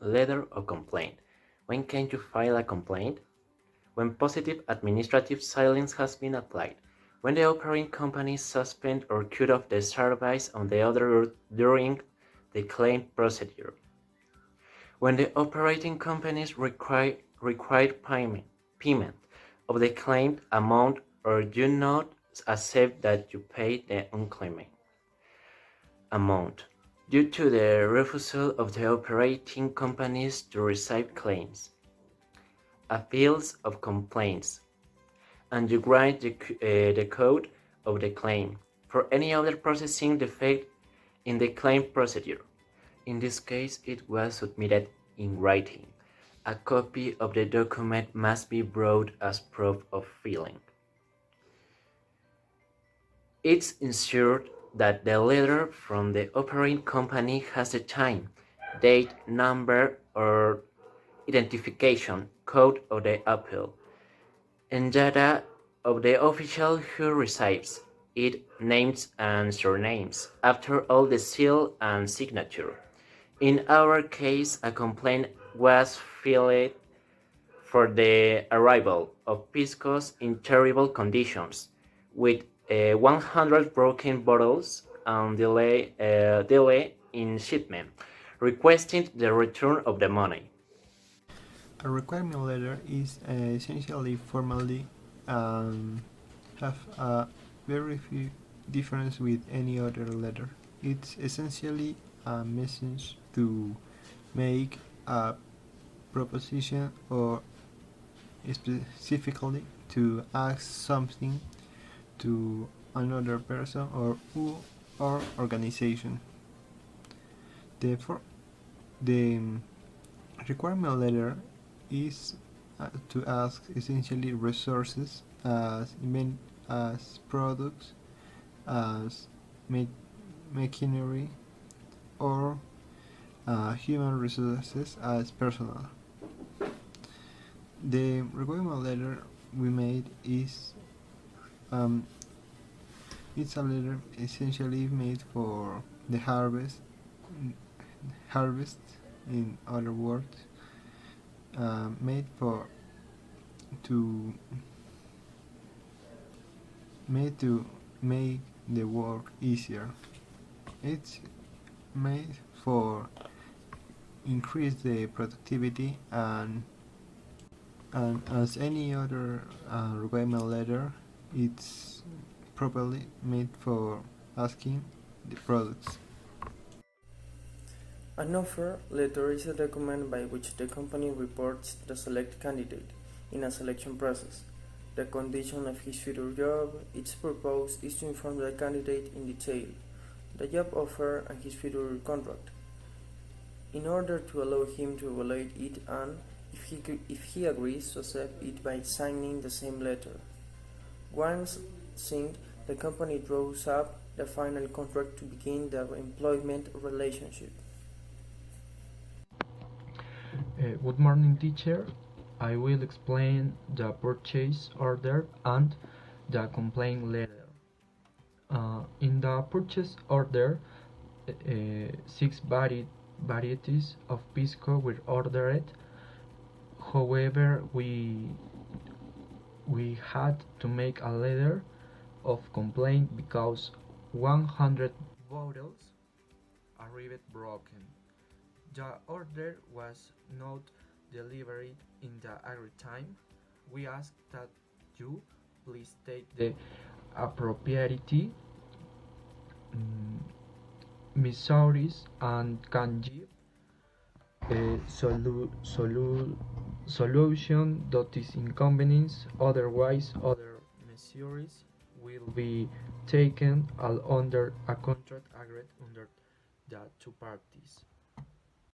letter of complaint. When can you file a complaint? When positive administrative silence has been applied. When the operating company suspend or cut off the service on the other during the claim procedure. When the operating companies require payment of the claimed amount or do not accept that you pay the unclaimed amount due to the refusal of the operating companies to receive claims, appeals of complaints, and you grant the code of the claim for any other processing defect in the claim procedure. In this case, it was submitted in writing. A copy of the document must be brought as proof of filing. It's ensured that the letter from the operating company has the time, date, number, or identification code of the appeal, and data of the official who receives it, names and surnames, after all the seal and signature. In our case, a complaint was filed for the arrival of piscos in terrible conditions, with 100 broken bottles and delay in shipment, requesting the return of the money. A requirement letter is essentially formally have a very few difference with any other letter. It's essentially a message to make a proposition or specifically to ask something to another person or organization. Therefore, the requirement letter is to ask essentially resources as products, as machinery, or human resources as personal. The requirement letter we made is it's a letter essentially made for the harvest in other words, made for to made to make the work easier. It's made for increase the productivity and as any other requirement letter, it's properly made for asking the products. An offer letter is a document by which the company reports the select candidate in a selection process, the condition of his future job. Its purpose is to inform the candidate in detail the job offer and his future contract, in order to allow him to evaluate it and, if he agrees, to accept it by signing the same letter. Once signed, the company draws up the final contract to begin the employment relationship. Good morning, teacher. I will explain the purchase order and the complaint letter. In the purchase order, 6 varieties of pisco were ordered. However, we had to make a letter of complaint because 100 bottles arrived broken. The order was not delivered in the agreed time. We ask that you please take the appropriate measures and can give a solution that is inconvenience. Otherwise, other measures will be taken under a contract agreed under the two parties.